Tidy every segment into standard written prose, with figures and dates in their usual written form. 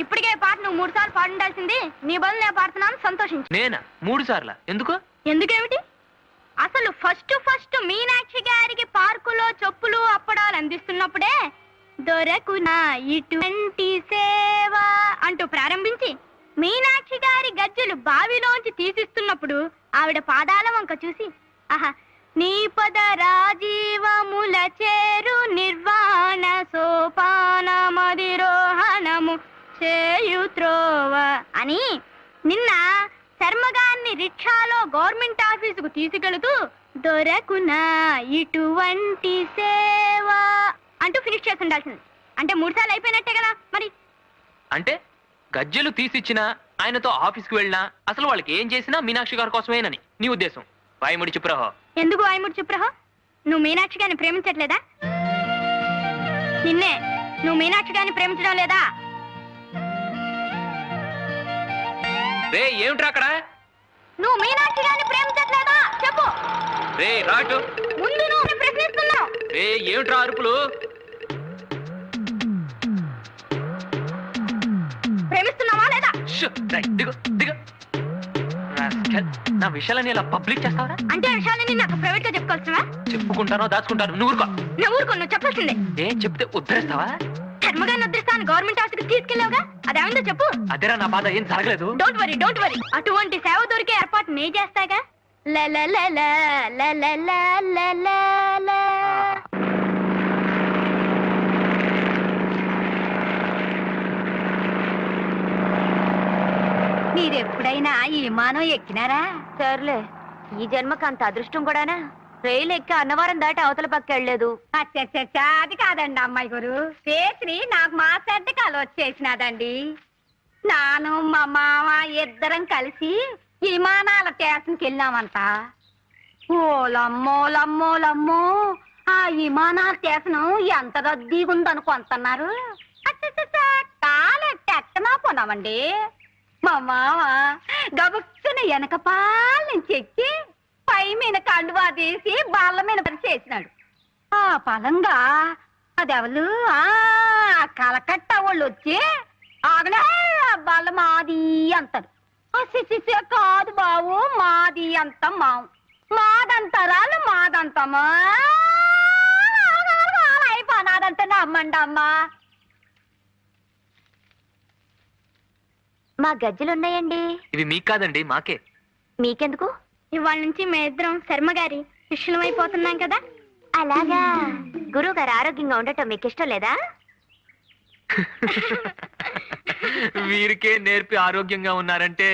ఇప్పటికే పాట నువ్వు 3 సార్లు పాడుండాల్సింది. నీ బదులు నేను పాడుతున్నాను, సంతోషించు. నేనా 3 సార్లు? ఎందుకు? ఎందుకేమిటి? అసలు ఫస్ట్ మీనాక్షి గారికి పార్కులో చెప్పులు అప్పడాలు అందిస్తున్నప్పుడే దొరకునా ఇటువంటి సేవ అంటూ ప్రారంభించి మీనాక్షి గారి గజ్జలు బావిలోంచి తీసిస్తున్నప్పుడు ఆవిడ పాదాల వంక చూసి ఆహా నీ పద రాజీవముల చేరు నిర్వాణ సోపానమధిరోహణము చేయుత్రోవ అని నిన్న శర్మగారిని రిక్షాలో గవర్నమెంట్ ఆఫీసుకు తీసుకెళుతూ దొరకునా ఇటువంటి సేవ అంటూ ఫినిష్ చేసి ఉండాల్సింది. అంటే 3 సార్లు అయిపోయినట్టే కదా మరి. అంటే గజ్జెలు తీసిచ్చినా ఆయనతో ఆఫీస్కి వెళ్ళినా అసలు వాళ్ళకి ఏం చేసినా మీనాక్షి గారి కోసమేనని నీ ఉద్దేశం. వాయిముడి చిప్రహో. ఎందుకు వాయిముడి చిప్రహో? నువ్వు మీనాక్షి గారిని ప్రేమించట్లేదా? నిన్నే, నువ్వు మీనాక్షి గారిని ప్రేమించడం లేదా? రే ఏమిట్రా అక్కడ? నువ్వు మీనాక్షి గారిని ప్రేమించట్లేదా చెప్పు. రే రాటు ముందు నువ్వు ప్రశ్నిస్తున్నావు. రే ఏమిట్రా అరుపులు? ప్రేమిస్తున్నావా లేదా? దిగు దిగు. నా విషయాలని ఇలా పబ్లిక్ చేస్తావరా? అంటే విషయాలని నాకు ప్రైవేట్ గా చెప్పుకోవచ్చువా? చెప్పుకుంటానో దాచుకుంటాను. నువ్వు ఊరుకో. నువ్వు ఊరుకో, నువ్వు చెప్పాల్సిందే. ఏం చెప్తే ఉద్ధరిస్తావా? ధర్మగారిని ఉద్ధరిస్తాను గవర్నమెంట్ ఆఫీస్కి తీసుకెళ్ళావుగా, అదేమిందో చెప్పు. అదేరా నా బాధ, ఏం జరగలేదు. Don't worry. అటువంటి సేవ దొరికే ఏర్పాటు నే చేస్తాగా. మీరెప్పుడైనా ఈ విమానం ఎక్కినారా? సర్లే, ఈ జన్మకు అంత అదృష్టం కూడానా? రైలు ఎక్కి అన్నవరం దాటి అవతల పక్క వెళ్ళలేదు. అచ్చచ్చచ్చా, అది కాదండి అమ్మాయి గారు. పేత్రి నాకు మాట్లాడితే కల వచ్చేసినాదండి. నాను మా మామ ఇద్దరం కలిసి విమానాల స్టేషన్కి వెళ్ళామంట. ఓలమ్మో ఆ విమానాల స్టేషన్ ఎంత రద్దీగా ఉందనుకుంటున్నారు. కాలెట్టెక్కనా పోనామండి. మా మామ గబుక్కున వెనక పాల నుంచి ఎక్కి పై మీద కండువా తీసి బాళ్ళ మీద చేసినాడు. ఆ పలంగా అదెవలు కలకట్ట వాళ్ళు వచ్చి ఆగలే బాళ్ళ మాది అంటారు. కాదు బావు, మాది అంత మావు, మాదంతరాలు మాదంతమా అయిపోనాదంత నమ్మండి అమ్మా. మా గజ్జలున్నాయండి. ఇవి మీకు కాదండి, మాకే. మీకెందుకు? ఇవాళ నుంచి మేమిద్దరం శర్మగారి శిష్యులమైపోతున్నాం కదా. అలాగా. గురువు గారు ఆరోగ్యంగా ఉండటం మీకు ఇష్టం లేదా? వీరికే నేర్పి ఆరోగ్యంగా ఉన్నారంటే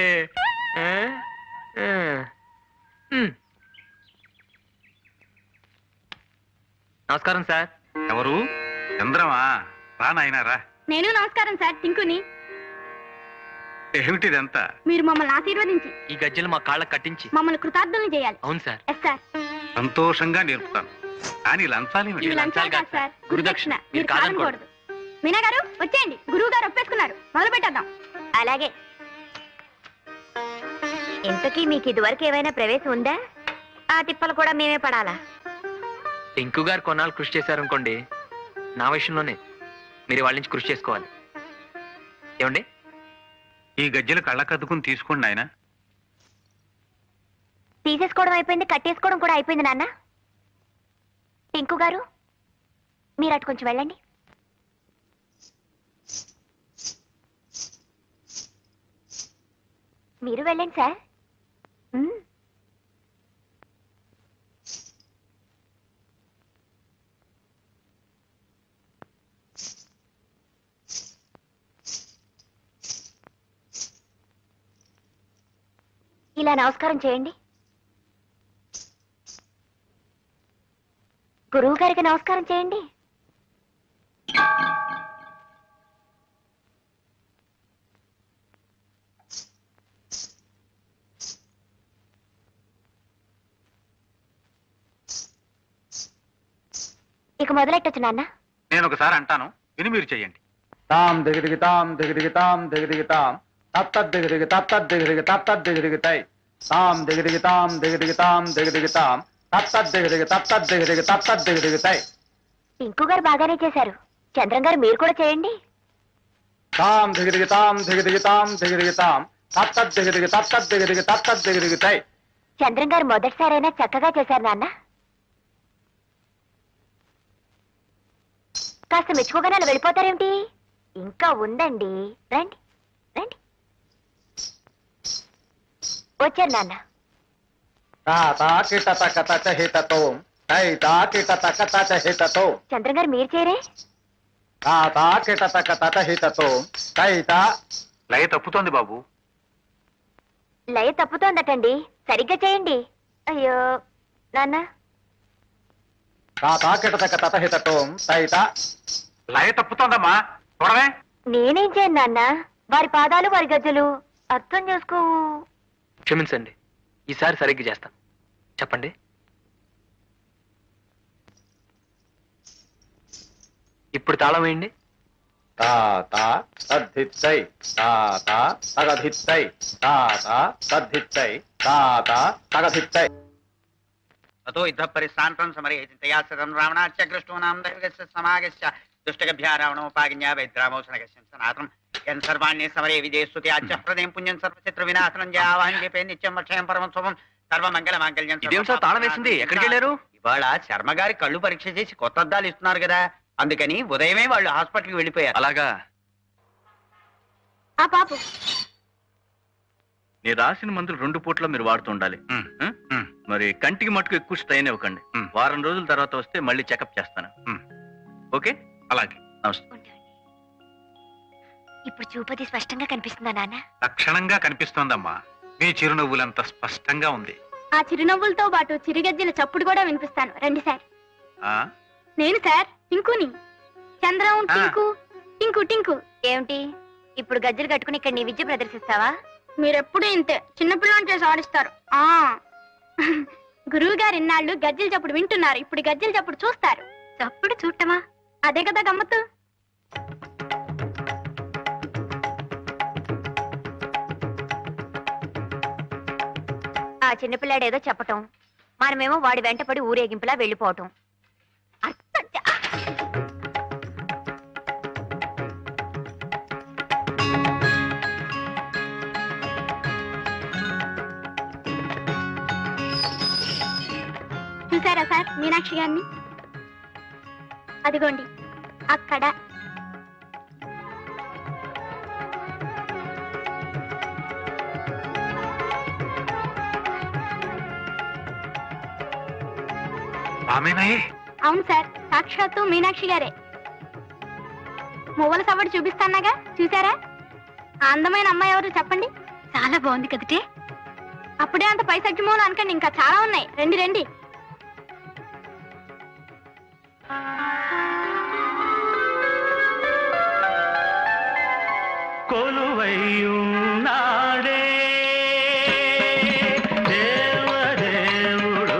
నమస్కారం సార్. ఎవరు? చంద్రమా? రా నాయనారా. నేను నమస్కారం సార్, టింకుని. ఏమిటిదంతా? మీరు మమ్మల్ని ఆశీర్వదించి ఈ గజ్జలు మా కాళ్ళకు కట్టించి మమ్మల్ని కృతార్థులను చేయాలి. అవును సార్. Yes sir. సంతోషంగా నేర్పుతాను, కానీ లంచాలు ఇవి లంచాలు కాదు సార్, గురుదక్షిణ. మీరు కాదనకూడదు. మీనా గారు వచ్చేయండి, గురువు గారు ఒప్పేసుకున్నారు. మొదలు పెట్టేద్దాం. అలాగే. ఇంతకీ మీకు ఇదివరకు ఏమైనా ప్రవేశం ఉందా? ఆ తిప్పలు కూడా మేమే పడాలా? టింకు గారు కొన్నాళ్ళు కృషి చేశారనుకోండి, నా విషయంలోనే మీరు వాళ్ళ నుంచి కృషి చేసుకోవాలి. ఏమండి? ఈ గజ్జలు కళ్ళకద్దుకుని తీసుకోండి ఆయన. తీసేసుకోవడం అయిపోయింది, కట్టేసుకోవడం కూడా అయిపోయింది నాన్న. టింకు గారు మీరు అటు కొంచెం వెళ్ళండి. మీరు వెళ్ళండి సార్. ఇలా నమస్కారం చేయండి. గురువు గారికి నమస్కారం చేయండి. ఇక మొదలెట్టొచ్చు నాన్న. నేను ఒకసారి అంటాను, విని మీరు చెయ్యండి. తాం దిగిదిగితాం దిగిదిగితాం దిగిదిగితాం తత్తద్దిగిదిగి తత్తద్దిగిదిగి తత్తద్దిగిదిగితై తాం దిగిదిగితాం దిగిదిగితాం దిగిదిగితాం తత్తద్దిగిదిగి తత్తద్దిగిదిగి తత్తద్దిగిదిగితై. టింకు గారు బాగానే చేశారు. చంద్రం గారు మీరు కూడా చేయండి. తాం దిగిదిగితాం దిగిదిగితాం దిగిదిగితాం తత్తద్దిగిదిగి తత్తద్దిగిదిగి తత్తద్దిగిదిగితై. చంద్రం గారు మొదటిసారైనా చక్కగా చేశారు నాన్న. కాస్త మెచ్చుకోగానే అలా వెళ్ళిపోతారేమిటి? ఇంకా ఉందండి, రండి రండి. వచ్చారు నాన్న. తాతా కిటతకతచ హితతోం తైతా కిటతకతచ హితతోం. చంద్రం గారు మీరు చేరే. తాతా కిటతకతచ హితతోం తైతా. లయ తప్పుతోంది బాబు. లయ తప్పుతోందటండి, సరిగ్గా చేయండి. అయ్యో నాన్న. తాతా కిటతకతచ హితతోం తైతా. లయ తప్పుతోందమ్మా, చూడవే. నేనేం చేయను నాన్న, వారి పాదాలు వారి గజ్జలు అర్థం చేసుకోవు. క్షమించండి, ఈసారి సరిగ్గా చేస్తాను. చెప్పండి. ఇప్పుడు తాళం వేయండి. తాతా తద్ధిత్తై తాతా తగధిత్తై తాతా తద్ధిత్తై తాతా తగధిత్తై. ततो युद्ध परिश्रान्तं समरे चिन्तया सदं रावणाच्च कृष्णोनां दैवगस्य समागस्य दुष्टगभ्या रावणोपाज्ञा वैद्रामोषणगस्य सनातनं यन् सर्वाण्ये समरे विजयस्तुत्याच्च प्रदें पुण्यं सर्वचित्र विनाशनं जयावाहं जपे नित्यं वक्षयं परमं శుభం సర్వమంగళమాంగళ్యం. ఇదేం సార్ తాళం వేసింది? ఎక్కడికి వెళ్ళారు? ఇవాళ శర్మ గారి కళ్ళు పరీక్ష చేసి కొత్త అద్దాలు ఇస్తున్నారు కదా, అందుకని ఉదయమే వాళ్ళు హాస్పిటల్కి వెళ్ళిపోయారు. అలాగా? ఆ పాపు నేను రాసిన మందులు 2 పూట్ల మీరు వాడుతూ ఉండాలి. మరి కంటికి మటుకు ఎక్కువ స్ట్రైన్ ఇవ్వకండి. వారం రోజుల తర్వాత వస్తే మళ్ళీ చెకప్ చేస్తాను. ఓకే, అలాగే. నమస్తే. ఇప్పుడు చూపది స్పష్టంగా కనిపిస్తుందా నాన్న? లక్షణంగా కనిపిస్తోందమ్మా. మీ చిరునవ్వులంత స్పష్టంగా ఉంది. ఆ చిరునవ్వులతో పాటు చిరుగజ్జల చప్పుడు కూడా వినిపిస్తాను. రండి సార్. ఆ నేను సార్ టింకుని. చంద్రం టింకు టింకు టింకు. ఏమిటి ఇప్పుడు గజ్జలు కట్టుకుని ఇక్కడ నీ విద్య ప్రదర్శిస్తావా? మీరెప్పుడు ఇంతే, చిన్నపిల్లని చేసి ఆడిస్తారు. గురువు గారు ఇన్నాళ్ళు గజ్జలు చప్పుడు వింటున్నారు, ఇప్పుడు గజ్జలు చప్పుడు చూస్తారు. చప్పుడు చూడటమా? అదే కదా గమ్మత్తు. ఆ చిన్నపిల్లాడేదో చెప్పటం, మనమేమో వాడి వెంటపడి ఊరేగింపులా వెళ్ళిపోవటం. చూసారా సార్ మీనాక్షి గారిని? అదిగోండి అక్కడ. ఆమెనాయే? అవును సార్, సాక్షాత్తు మీనాక్షి గారే. మువ్వల సవ్వడి చూపిస్తానాగా, చూసారా? ఆ అందమైన అమ్మాయి ఎవరు చెప్పండి? చాలా బాగుంది కదటే. అప్పుడే అంత పై సజ్జమోలు అనకండి, ఇంకా చాలా ఉన్నాయి. రండి రండి. కొలువైయున్నాడే దేవదేవుడు,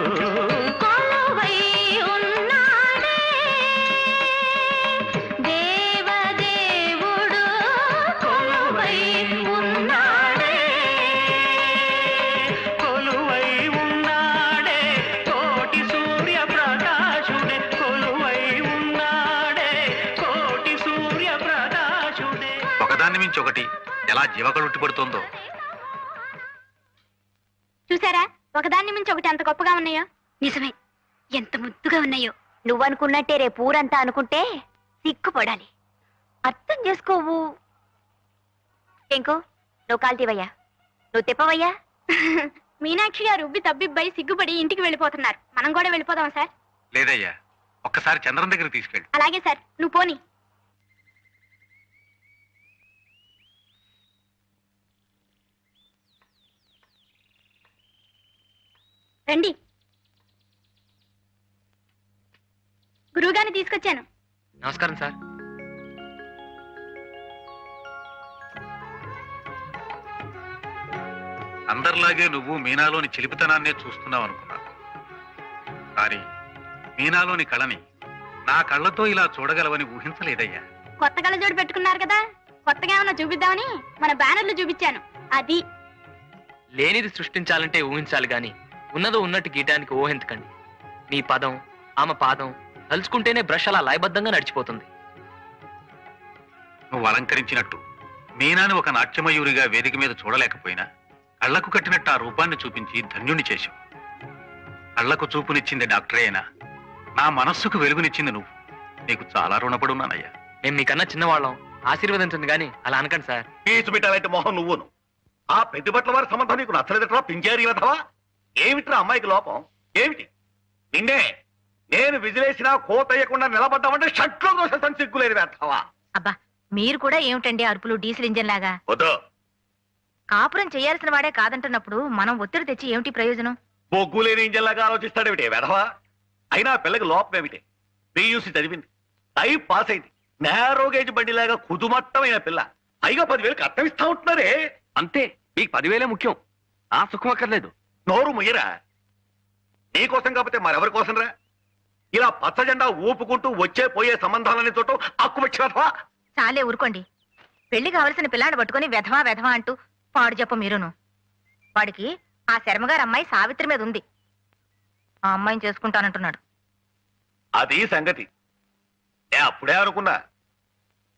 కొలువై ఉన్నాడే దేవదేవుడు, కొలువై ఉన్నాడే, కొలువై ఉన్నాడే కోటి సూర్య ప్రకాశుడే, కొలువై ఉన్నాడే కోటి సూర్య ప్రకాశుడే. ఒకదాన్ని మించి ఒకటి ఎలా జీవకళుట్టి పడుతోందో. చూసారా ఒకదాన్ని మించి ఒకటి ఎంత గొప్పగా ఉన్నాయో? నిజమే, ఎంత ముద్దుగా ఉన్నాయో. నువ్వనుకున్నట్టే రేపు ఊరంతా అనుకుంటే సిగ్గుపడాలి. అర్థం చేసుకోవు. ఇంకో నువ్వు కాల్తీవయ్యా, నువ్వు తిప్పవయ్యా. మీనాక్షి గారు ఉబ్బి తబ్బిబ్బై సిగ్గుపడి ఇంటికి వెళ్ళిపోతున్నారు. మనం కూడా వెళ్ళిపోదాం సార్? లేదయ్యా, ఒక్కసారి చంద్రం దగ్గర తీసుకెళ్ళి. అలాగే సార్, నువ్వు పోని. రండి, గురువుగారిని తీసుకొచ్చాను. నమస్కారం సార్. అందరిలాగే నువ్వు మీనాలోని చిలిపితనాన్నే చూస్తున్నావు అనుకున్నాను. కానీ మీనాలోని కళని నా కళ్ళతో ఇలా చూడగలవని ఊహించలేదయ్యా. కొత్త కళ్ళజోడు పెట్టుకున్నారు కదా, కొత్తగా ఏమన్నా చూపిద్దామని మన బ్యానర్లు చూపించాను. అది లేనిది సృష్టించాలంటే ఊహించాలి గాని ఉన్నదో ఉన్నట్టు గీయడానికి ఊహించకండి. మీ పదం ఆమె పాదం తలుచుకుంటేనే బ్రష్ అలా లయబద్ధంగా నడిచిపోతుంది. నువ్వు అలంకరించినట్టు మీనాని ఒక నాట్యమయూరిగా వేదిక మీద చూడలేకపోయినా కళ్లకు కట్టినట్టు ఆ రూపాన్ని చూపించి ధన్యుణ్ణి చేశావు. కళ్లకు చూపునిచ్చింది డాక్టరే అయినా నా మనస్సుకు వెలుగునిచ్చింది నువ్వు. నీకు చాలా రుణపడి ఉన్నానయ్యా. మేము మీకన్నా చిన్నవాళ్ళం, ఆశీర్వదించండి కానీ అలా అనకండి సార్. పీచు బిడ్డలాంటి మొహం నువ్వును. ఆ పెద్ద బట్ల వారి సంబంధం నీకు నచ్చలేదట్రా పింజారి వెధవా? ఏమిట్రా అమ్మాయికి లోపం ఏమిటి? నిన్నే నేను విజిలేసినా కోతయ్యకుండా నిలబడ్డామంటే షట్లో దోషం సిగ్గులేని వెధవా. అబ్బా మీరు కూడా ఏమిటండి అరుపులు డీజిల్ ఇంజన్ లాగా? వద్దు. కాపురం చేయాల్సిన వాడే కాదంటున్నప్పుడు మనం ఒత్తిడి తెచ్చి ఏమిటి ప్రయోజనం? బొగ్గులేని ఇంజన్లాగా ఆలోచిస్తాడేమిటి వెధవా? అయినా పిల్లకి లోపం ఏమిటి? పియూసీ చదివింది, టైప్ పాస్ అయింది, నేరో గేజ్ బండిలాగా కుదుమట్టమైన పిల్ల. పైగా 10,000 కట్టం ఇస్తా ఉంటున్నారే. అంతే, మీకు 10,000 ముఖ్యం, ఆ సుఖం అక్కర్లేదు. నోరు ముయ్యరా. నీకోసం కాకపోతే మరెవరి కోసం రా? ఇలా పచ్చ జెండా ఊపుకుంటూ వచ్చే పోయే సంబంధాలని చూడటం అక్కువచ్చా? చాలే ఊరుకోండి. పెళ్లి కావలసిన పిల్లాన్ని పట్టుకుని వెధవా వెధవా అంటూ పాడు చెప్ప మీరును. వాడికి ఆ శర్మగారు అమ్మాయి సావిత్రి మీద ఉంది. ఆ అమ్మాయిని చేసుకుంటానంటున్నాడు. అది సంగతి. అప్పుడే అనుకున్నా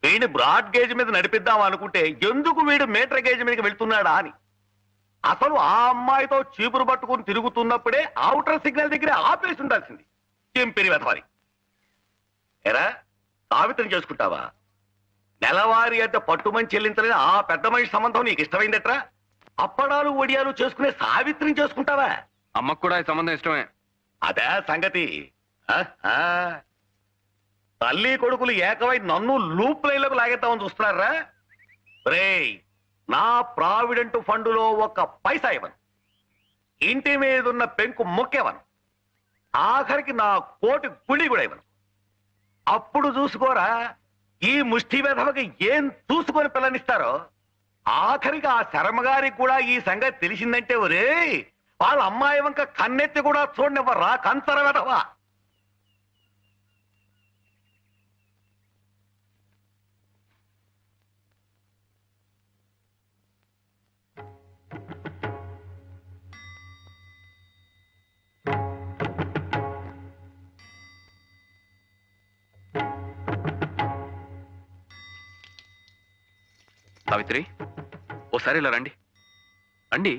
వీడిని బ్రాడ్ గేజ్ మీద నడిపిద్దాం అనుకుంటే ఎందుకు వీడు మీటర్ గేజ్ మీదకి వెళ్తున్నాడా అని. అసలు ఆ అమ్మాయితో చీపురు పట్టుకుని తిరుగుతున్నప్పుడే ఔటర్ సిగ్నల్ దగ్గర ఆపేసి ఉండాల్సింది. చెంపిరి వెధవాలి. ఎరా సావిత్రిని చేసుకుంటావా? నెలవారీ అంటే పట్టుమని చెల్లించలేని ఆ పెద్ద మనిషి సంబంధం నీకు ఇష్టమైందట్రా? అప్పడాలు ఒడియాలు చేసుకునే సావిత్రిని చేసుకుంటావా? అమ్మకు కూడా ఈ సంబంధం ఇష్టమే. అదే సంగతి. తల్లి కొడుకులు ఏకమై నన్ను లూప్ లైన్లకు లాగేద్దామని చూస్తున్నారా? రేయ్, నా ప్రావిడెంట్ ఫండులో 1 పైసా ఇవ్వను, ఇంటి మీదున్న పెంకు మొక్కేవను, ఆఖరికి నా కోటి గుడి కూడా ఇవ్వను. అప్పుడు చూసుకోరా ఈ ముష్టి వెధవకి ఏం చూసుకొని పిల్లనిస్తారో. ఆఖరికి ఆ శర్మగారికి కూడా ఈ సంగతి తెలిసిందంటే ఒరే వాళ్ళ అమ్మాయి వంక కన్నెత్తి కూడా చూడనివ్వరా కంచర వెధవా. సావిత్రి, ఓసారి ఇలా రండి. రండి.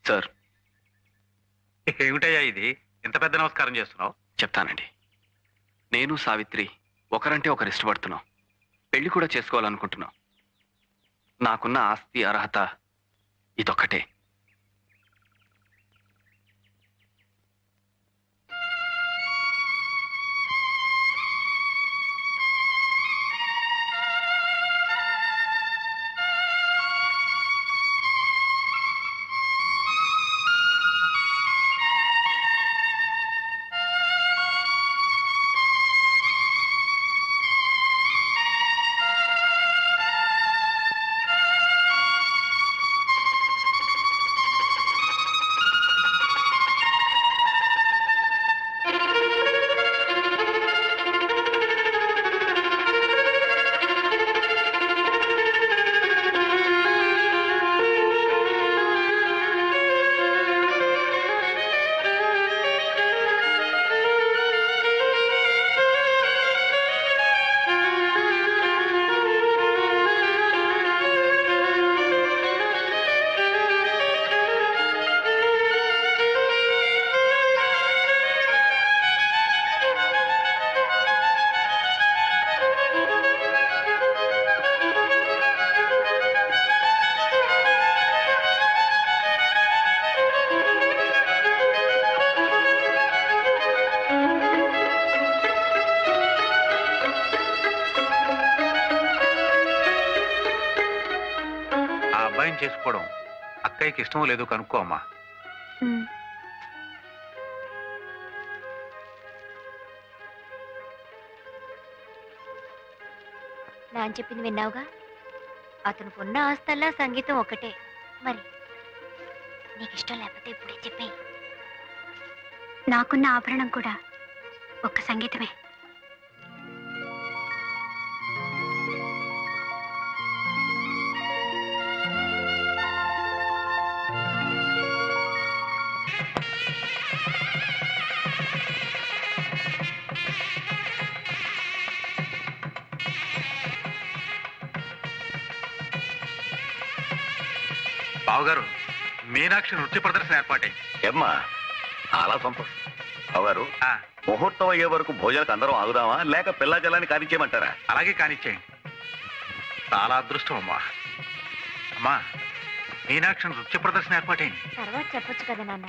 సార్, ఏమిటయ్యా ఇది? ఇంత పెద్ద నమస్కారం చేస్తున్నావు? చెప్తానండి. నేను సావిత్రి ఒకరంటే ఒకరు ఇష్టపడుతున్నాం, పెళ్లి కూడా చేసుకోవాలనుకుంటున్నాం. నాకున్న ఆస్తి అర్హత ఇదొక్కటే. చేసుకోవడం అక్కయ్యకి ఇష్టం లేదో కనుక్కో అమ్మా. నాన్న చెప్పింది విన్నావుగా? అతను ఉన్న ఆస్తల్లా సంగీతం ఒకటే. మరి నీకు ఇష్టం లేకపోతే ఇప్పుడే చెప్పేయి. నాకున్న ఆభరణం కూడా ఒక్క సంగీతమే. బావగారు మీనాక్షి నృత్య ప్రదర్శన ఏర్పాటైంది. ఏమ్మా చాలా సంతోషం. బావగారు ఆ, ముహూర్తం అయ్యే వరకు భోజనాలకు అందరం ఆగుదామా లేక పిల్ల జలాన్ని కానిచ్చేయమంటారా? అలాగే కానిచ్చేయండి. చాలా అదృష్టం అమ్మా. అమ్మా మీనాక్షి నృత్య ప్రదర్శన ఏర్పాటైంది. తర్వాత చెప్పొచ్చు కదా నాన్న.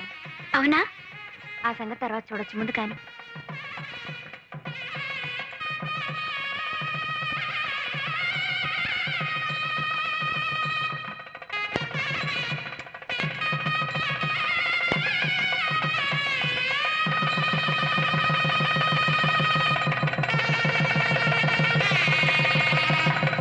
అవునా? ఆ సంగతి తర్వాత చూడొచ్చు, ముందు కానీ